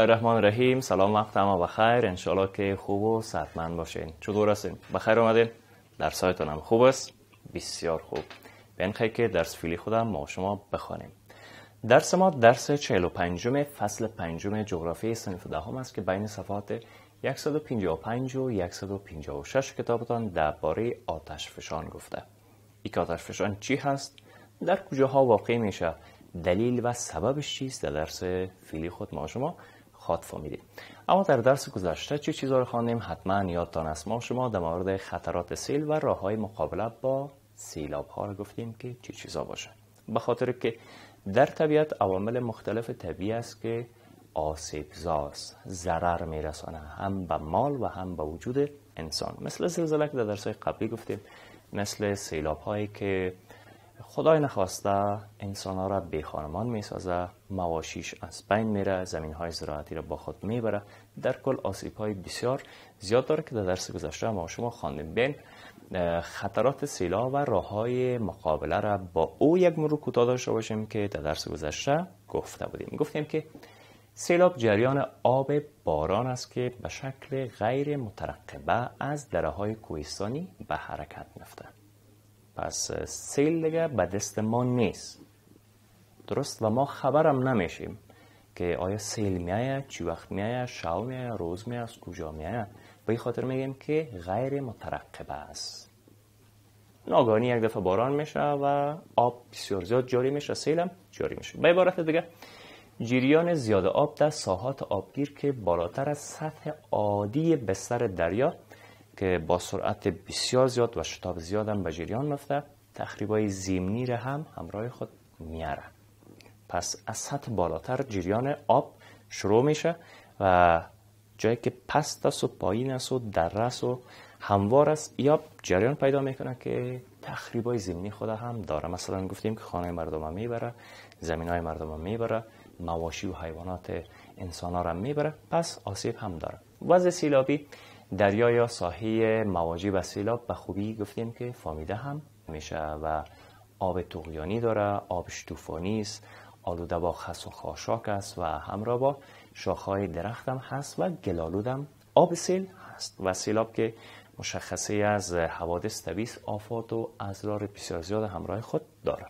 الله الرحمن الرحیم. سلام، وقت همه بخیر. انشالله که خوب و صحتمند باشین. چطور هستین؟ بخیر اومدین؟ درسایتون هم خوب است؟ بسیار خوب. بنخواه که درس فیلی خودم ما شما بخوانیم. درس ما درس 45 فصل 5 جغرافی صنف دهم است که بین صفحات 155 و 156 کتابتان درباره آتش فشان گفته. این آتش فشان چی هست؟ در کجاها واقع میشه؟ دلیل و سببش چیست؟ در درس فیلی خود ما شما خواد فهمیدیم. اما در درس گذشته چه چیزا رو خواندیم؟ حتما یادتان است. ما شما در مورد خطرات سیل و راههای مقابله با سیلاب ها رو گفتیم که چه چیزا باشه. به خاطر که در طبیعت عوامل مختلف طبیعی است که آسیبزاست، ضرر میرسانه هم به مال و هم به وجود انسان. مثل زلزله که در درس‌های قبلی گفتیم، مثل سیلاب هایی که خدای نخواسته انسان ها را بی خانمان می سازه، مواشیش از بین میره، زمین های زراعتی را با خود میبره. در کل آسیب های بسیار زیاد داره که در درس گذشته ما شما خواندیم. بین خطرات سیلاب و راه های مقابله را با او یک مرور کوتاه داشته باشیم که در درس گذشته گفته بودیم. گفتیم که سیلاب جریان آب باران است که به شکل غیر مترقبه از دره های کوهستانی به حرکت میفته. پس سیل دیگه به دست ما نیست، درست؟ و ما خبرم نمیشیم که آیا سیل میایه، چی وقت میایه، شب میایه، روز میایه، از کجا میایه. به این خاطر میگیم که غیر مترقبه است. ناگهانی یک دفعه باران میشه و آب بسیار زیاد جاری میشه، سیل هم جاری میشه. به عبارت دیگه جریان زیاد آب در ساحات آبگیر که بالاتر از سطح عادی بستر دریا که با سرعت بسیار زیاد و شتاب زیاد هم به جریان میفته، تخریبای زمینی را هم همراه خود میاره. پس از سطح بالاتر جریان آب شروع میشه و جایی که پست است و پایین است و دره است و هموار است، یا جریان پیدا میکنه که تخریبای زمینی خود هم داره. مثلا گفتیم که خانه مردم هم میبره، زمین های مردم هم میبره، مواشی و حیوانات انسان ها را میبره، پس آسیب هم داره. وضع سیلابی دریا یا ساحه مواجه به سیلاب به خوبی گفتیم که فهمیده هم میشه و آب طغیانی داره، آبش طوفانی است، آلوده با خس و خاشاک است و همراه با شاخهای درخت هم هست و گلالود هم آب سیل هست. و سیلاب که مشخصه از حوادث طبیعی است، آفات و اضرار بسیار زیاد همراه خود داره.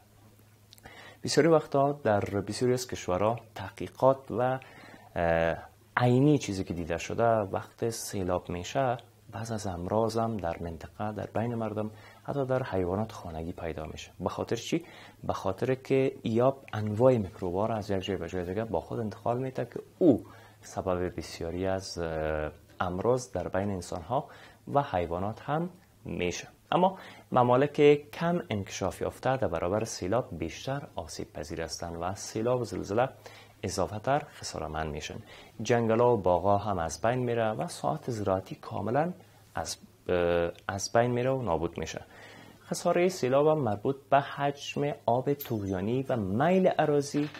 بسیاری وقتا در بسیاری از کشورها تحقیقات و عینی چیزی که دیده شده وقت سیلاب میشه، بعض از امراض هم در منطقه در بین مردم حتی در حیوانات خانگی پیدا میشه. به خاطر چی؟ به خاطر که ایاب انواع میکروبا را از یک جای به جای دیگه با خود انتقال میده که او سبب بسیاری از امراض در بین انسان ها و حیوانات هم میشه. اما ممالک کم انکشاف یافته در برابر سیلاب بیشتر آسیب پذیر هستند و سیلاب و زلزله اضافه تر خسارتمند میشن. جنگلا و باغا هم از بین میره و ساحات زراعتی کاملا از بین میره و نابود میشه. خساره سیلاب هم مربوط به حجم آب طغیانی و میل اراضی،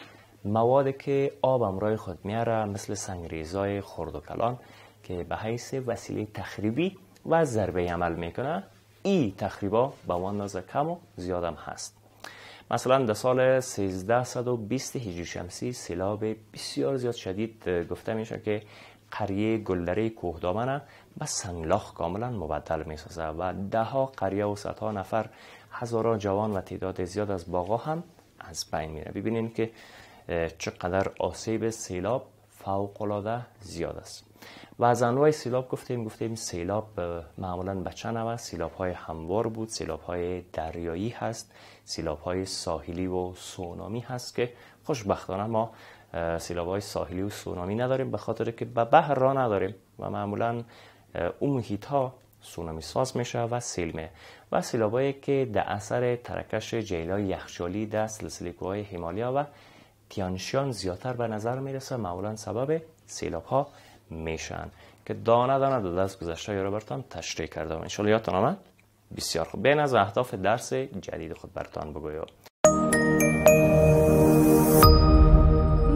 مواد که آب همراه خود میاره مثل سنگریزای خرد و کلان که به حیث وسیله تخریبی و ضربه عمل میکنه. این تخریبا به اندازه کم و زیاد هم هست. مثلا در سال 1320 هجری شمسی سیلاب بسیار زیاد شدید گفته میشه که قریه گلدره کوهدامن به سنگلاخ کاملا مبدل میسازه و ده ها قریه و صدها نفر، هزاران جوان و تعداد زیاد از باغا هم از بین میره. ببینید که چقدر آسیب سیلاب فوق العاده زیاد است. و از انواع سیلاب گفتیم سیلاب معمولا به چند نوع: سیلاب های هموار بود، سیلاب های دریایی هست، سیلاب های ساحلی و سونامی هست که خوشبختانه ما سیلاب های ساحلی و سونامی نداریم به خاطر که به بحر را نداریم و معمولا اون محیط ها سونامی ساز میشه و سیل میه. و سیلاب هایی که در اثر ترکش جیلای یخچالی در سلسله کوههای هیمالیا و تیانشیان زیادتر به نظر میرسه، معمولا سبب سیلاب ها میشن که دانه دانه در درس گذشته یا رو براتون تشریح کردم. ان شاء الله یادتون آمد. بسیار خوب. بین از اهداف درس جدید خود براتون بگویم.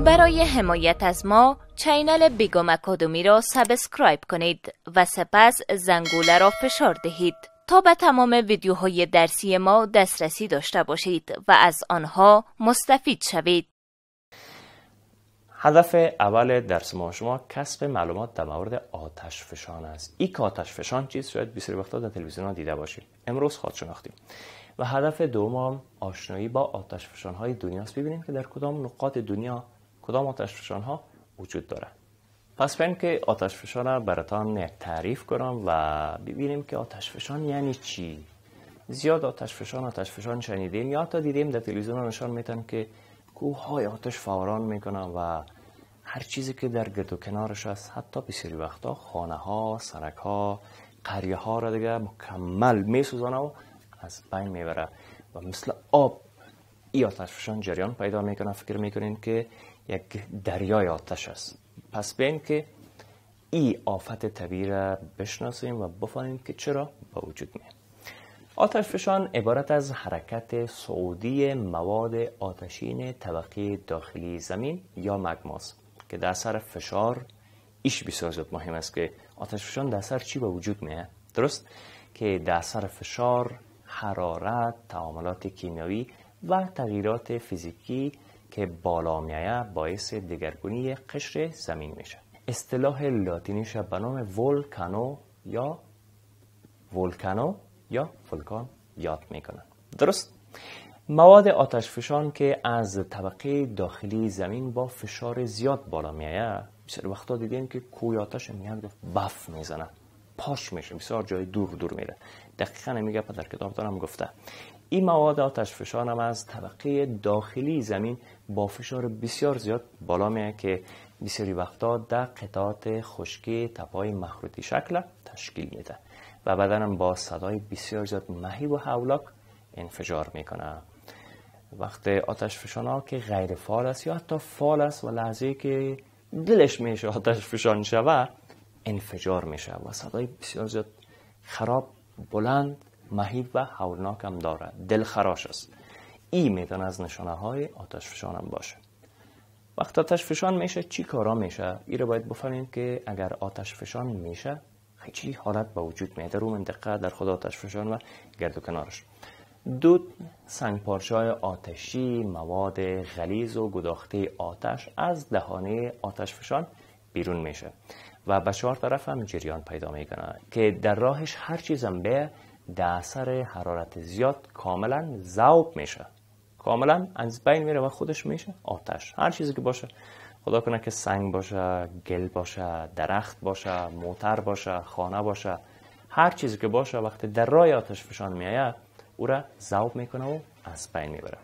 برای حمایت از ما چینل بیگم اکادمی را سابسکرایب کنید و سپس زنگوله را فشار دهید تا به تمام ویدیوهای درسی ما دسترسی داشته باشید و از آنها مستفید شوید. هدف اول درس ما شما کسب معلومات در مورد آتش فشان است. این آتش فشان چیز شاید بسیاری وقتا در تلویزیون ها دیده باشید. امروز خواهد شناختیم. و هدف دوم آشنایی با آتش فشان های دنیاست. ببینیم که در کدام نقاط دنیا کدام آتش فشان ها وجود داره. پس بریم که آتش فشان را براتان تعریف کنم و ببینیم که آتش فشان یعنی چی. زیاد آتش فشان شنیدیم یا تا دیدیم در تلویزیون نشان میدن که کوههای آتش فوران میکنن و هر چیزی که در گرد و کنارش است، حتی بسیاری وقتا خانه ها، سرک ها، قریه ها را دیگه مکمل میسوزانه و از بین میبره و مثل آب این آتش فشان جریان پیدا میکنه. فکر میکنین که یک دریای آتش است. پس بین که این آفت طبیعی را بشناسیم و بفهمیم که چرا به وجود میاد. آتش فشان عبارت از حرکت صعودی مواد آتشین طبقه داخلی زمین یا مگماست که در اثر فشار ایش بسیار زیاد مهم است که آتش فشان در اثر چی به وجود میاد. درست که در اثر فشار، حرارت، تعاملات کیمیایی و تغییرات فیزیکی که بالا میآید باعث دگرگونی قشر زمین میشه. اصطلاح لاتینیش به نام ولکانو یا فولکان یاد میکنن. درست؟ مواد آتش فشان که از طبقه داخلی زمین با فشار زیاد بالا میآید، بسیار وقتا دیدیم که کوه آتش میاد بف میزنه، پاش میشه، بسیار جای دور میره. دقیقاً میگه در کتاب دارم گفته. این مواد آتش فشان هم از طبقه داخلی زمین با فشار بسیار زیاد بالا میاد که بسیاری وقتا در قطعات خشکی تپه‌های مخروطی شکل تشکیل میده و بعداً با صدای بسیار زیاد مهیب و هولاک انفجار میکنه. وقت آتش فشان ها که غیر فعال است یا حتی فعال است و لحظه که دلش میشه آتش فشان شود انفجار میشه و صدای بسیار زیاد خراب، بلند، مهیب و هولناک هم داره. دلخراش است. این میتونه از نشانه های آتش فشان هم باشه. وقت آتش فشان میشه چی کارا میشه؟ این رو باید بفهمیم که اگر آتش فشان میشه چی حالت به وجود میاد در اون منطقه در خود آتش فشان و گرد و کنارش. دود، سنگ پارچه‌های آتشی، مواد غلیظ و گداخته آتش از دهانه آتش فشان بیرون میشه و به چهار طرف هم جریان پیدا میکنه که در راهش هر چیزم به در اثر حرارت زیاد کاملا ذوب میشه، کاملا از بین میره و خودش میشه آتش. هر چیزی که باشه، خدا کنه که سنگ باشه، گل باشه، درخت باشه، موتر باشه، خانه باشه، هر چیزی که باشه وقتی در راه آتش فشان میآید او را ذوب میکنه و از بین میبره.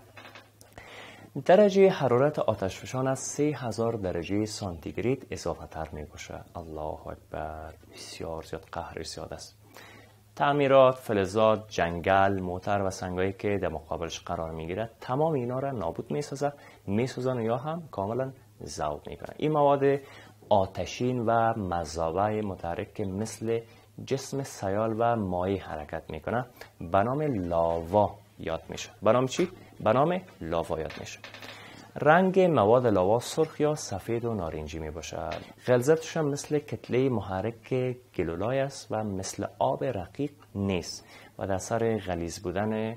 درجه حرارت آتش فشان از 3000 درجه سانتیگراد اضافه تر می باشه. الله اکبر، بسیار زیاد قهر زیاد است. تعمیرات، فلزات، جنگل، موتر و سنگایی که در مقابلش قرار میگیره تمام اینا را نابود میسازن یا هم کاملا ذوب میکنن. این مواد آتشین و مذابه متحرک که مثل جسم سیال و مایع حرکت میکنه به نام لاوا یاد میشه. به نام چی؟ به نام لاوا یاد میشه. رنگ مواد لاوا سرخ یا سفید و نارنجی می باشد. غلظتش هم مثل کتله محرک گلولای است و مثل آب رقیق نیست و در اثر غلیظ بودن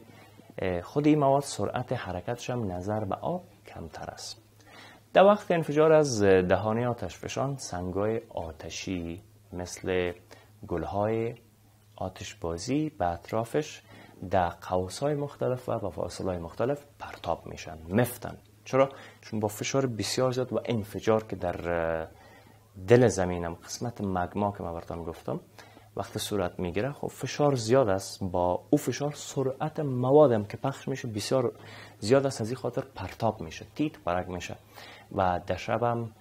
خود این مواد سرعت حرکتش هم نظر به آب کمتر است. در وقت انفجار از دهانه آتش فشان سنگ‌های آتشی مثل گل‌های آتشبازی به اطرافش در قوس‌های مختلف و با فاصله‌های مختلف پرتاب میشن، مفتن. چرا؟ چون با فشار بسیار زیاد و انفجار که در دل زمینم قسمت مگما که من براتون گفتم وقت صورت میگیره، خب فشار زیاد است، با او فشار سرعت موادم که پخش میشه بسیار زیاد است، از این خاطر پرتاب میشه، تیت پرک میشه و در شبم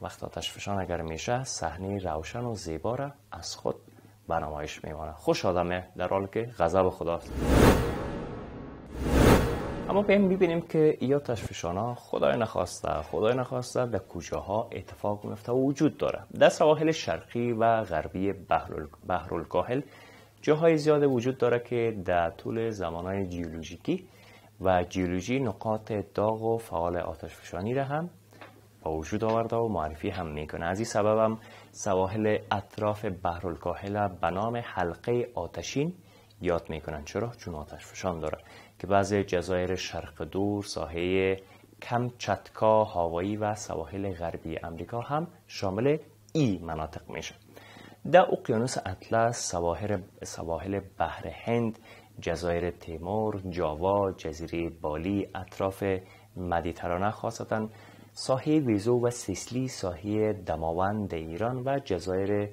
وقت آتش فشان اگر میشه صحنه روشن و زیبا را از خود به نمایش میمانه. خوش آدمه در حالی که غضب خداست. اما ببینیم که این آتش فشان ها خدای نخواسته در کجاها اتفاق میفته و وجود داره. در سواحل شرقی و غربی بحرالکاهل جاهای زیاد وجود داره که در طول زمانهای جیولوژیکی و جیولوژی نقاط داغ و فعال آتش فشانی را هم با وجود آورده و معرفی هم میکنه. از این سبب هم سواحل اطراف بحرالکاهل به نام حلقه آتشین یاد میکنن. چرا؟ چون آتش فشان داره که بعضی جزایر شرق دور، ساحه کمچتکا هاوایی و سواحل غربی امریکا هم شامل این مناطق میشه. در اقیانوس اطلس سواحل بحر هند، جزایر تیمور، جاوا، جزیره بالی، اطراف مدیترانه خاصتا ساحل ویزو و سیسلی، ساحل دماوند ایران و جزایر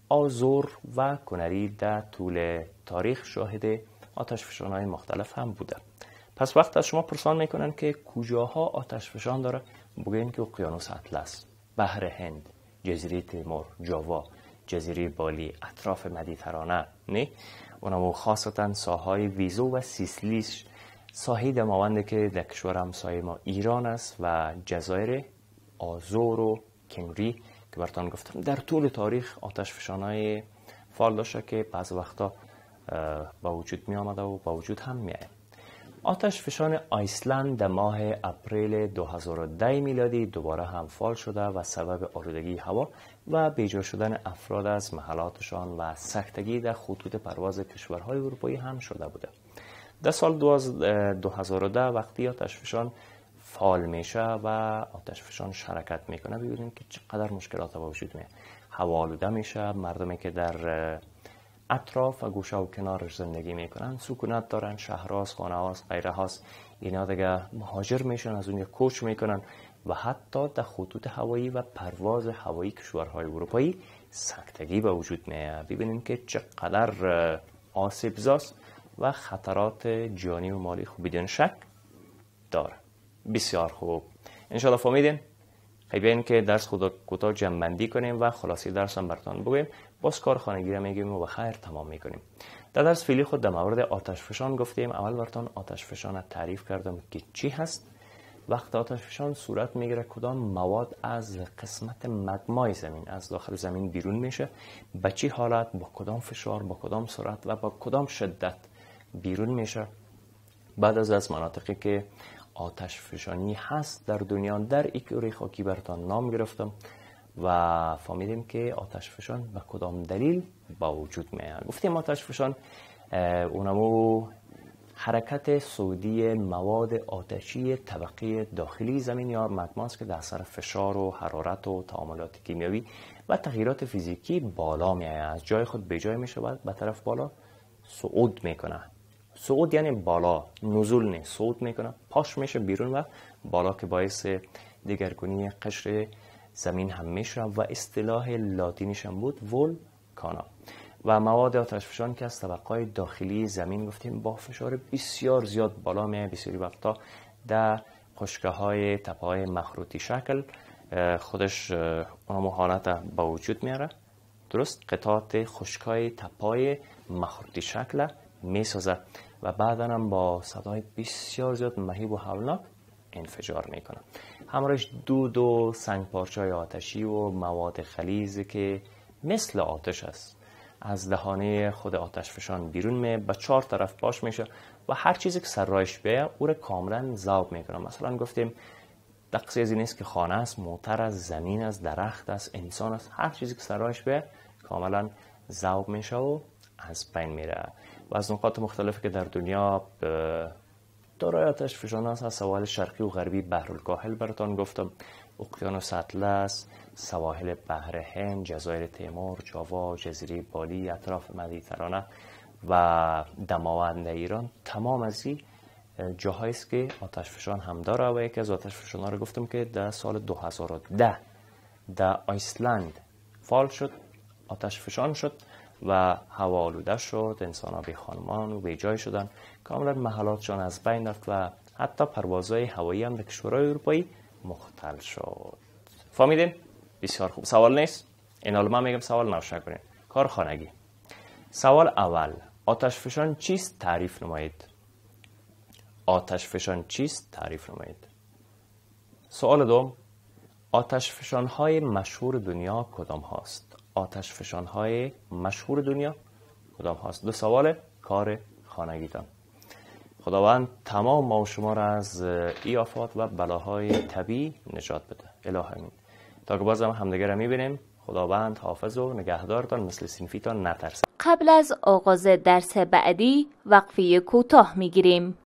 آزور و کنری در طول تاریخ شاهد آتشفشان‌های مختلف هم بوده. پس وقت از شما پرسان میکنن که کجاها آتشفشان داره، بگین که اقیانوس اطلس، بحر هند، جزیره تیمور، جاوا، جزیره بالی، اطراف مدیترانه، نه؟ اونم خاصتا ساحل ویزو و سیسلیش، ساحل دماوند که در کشور همسایه ما ایران است و جزایر آزور و کنری که براتون گفتم در طول تاریخ آتشفشان‌های فعال داشته که بعض وقتا با وجود می آمده و با وجود هم می آید. آتشفشان آیسلند در ماه اپریل 2010 میلادی دوباره هم فعال شده و سبب آلودگی هوا و بیجا شدن افراد از محلاتشان و سکتگی در خطوط پرواز کشورهای اروپایی هم شده بوده. در سال 2010 وقتی آتشفشان فعال میشه و آتشفشان شرکت میکنه، ببینید که چقدر مشکلات با وجود میاد. هوا آلوده میشه، مردمی که در اطراف و گوشه و کنارش زندگی میکنن سکونت دارن، شهرهاست، خانه‌هاست، غیره هاست، اینا دیگه مهاجر میشن، از اونجا کوچ میکنن و حتی در خطوط هوایی و پرواز هوایی کشورهای اروپایی سکتگی به وجود میاد. ببینید که چقدر آسیبزاست و خطرات جانی و مالی خوب بدون شک داره. بسیار خوب، انشالله فهمیدین. خیلی که درس خود کوتاه جمع‌بندی کنیم و خلاصی درس هم براتون بگیم، باز کار خانگی را میگیم و بخیر تمام میکنیم. در درس فعلی خود در مورد آتشفشان گفتیم. اول براتون آتشفشان را تعریف کردم که چی هست. وقت آتشفشان صورت میگیره کدام مواد از قسمت مگمای زمین، از داخل زمین بیرون میشه، به چی حالت، با کدام فشار، با کدام سرعت و با کدام شدت بیرون میشه. بعد از مناطقی که آتشفشانی هست در دنیا در یک کره خاکی براتون نام گرفتم و فهمیدیم که آتشفشان به کدام دلیل با وجود میاد. گفتیم آتشفشان اونمو حرکت صعودی مواد آتشی طبقه داخلی زمین یا مگماست که در اثر فشار و حرارت و تعاملات کیمیایی و تغییرات فیزیکی بالا میاد، از جای خود به جای میشه و به طرف بالا صعود میکنه. صعود یعنی بالا، نزول نه، صعود میکنه، پاش میشه بیرون و بالا که باعث دگرگونی قشر زمین هم میشه و اصطلاح لاتینیش هم بود ولکانا. و مواد آتشفشان که از طبقه داخلی زمین گفتیم با فشار بسیار زیاد بالا میاد، بسیاری وقتا در خشکه های تپه های مخروطی شکل خودش اونمو حالت با وجود میاره. درست قطعات خشکای تپه های مخروطی شکل میسازه و بعدا هم با صدای بسیار زیاد مهیب و هولناک انفجار میکنه. همراهش دود و سنگ پارچه‌های آتشی و مواد غلیظ که مثل آتش است از دهانه خود آتشفشان بیرون می به 4 طرف باش میشه و هر چیزی که سر راهش بیاد او را کاملا ذوب میکنه. مثلا گفتیم دقیقی از این است که خانه است، موتر است، زمین است، درخت است، انسان است، هر چیزی که سر راهش بیاد کاملا ذوب میشه و از بین میره. و از نقاط مختلفی که در دنیا دارای آتشفشان است، از سواحل شرقی و غربی بحرالکاهل براتون گفتم، اقیانوس اطلس، سواحل بحر هند، جزایر تیمور، جاوا، جزیره بالی، اطراف مدیترانه و دماوند ایران، تمام از این جاهایی است که آتشفشان هم داره. و یکی از آتشفشان‌ها رو گفتم که در سال 2010 در آیسلند فعال شد، آتشفشان شد و هوا آلوده شد، انسان‌ها بی خانمان و بی جای شدن، کاملا محلاتشان از بین رفت و حتی پروازهای هوایی هم در کشورهای اروپایی مختل شد. فهمیدین؟ بسیار خوب. سوال نیست؟ این حالا من میگم سوال نوشه کنین. کار خانگی. سوال اول، آتشفشان چیست؟ تعریف نمایید. آتشفشان چیست؟ تعریف نمایید. سوال دوم، آتشفشان‌های مشهور دنیا کدام هاست؟ آتشفشان‌های مشهور دنیا کدام هاست؟ دو سوال کار خانگیتان. خداوند تمام ما و شما را از ای آفات و بلاهای طبیعی نجات بده. اله امین. تا که باز هم همدیگه را میبینیم. خداوند حافظ و نگهدارتان، مثل صنفیتان نترسید. قبل از آغاز درس بعدی وقفه کوتاه میگیریم.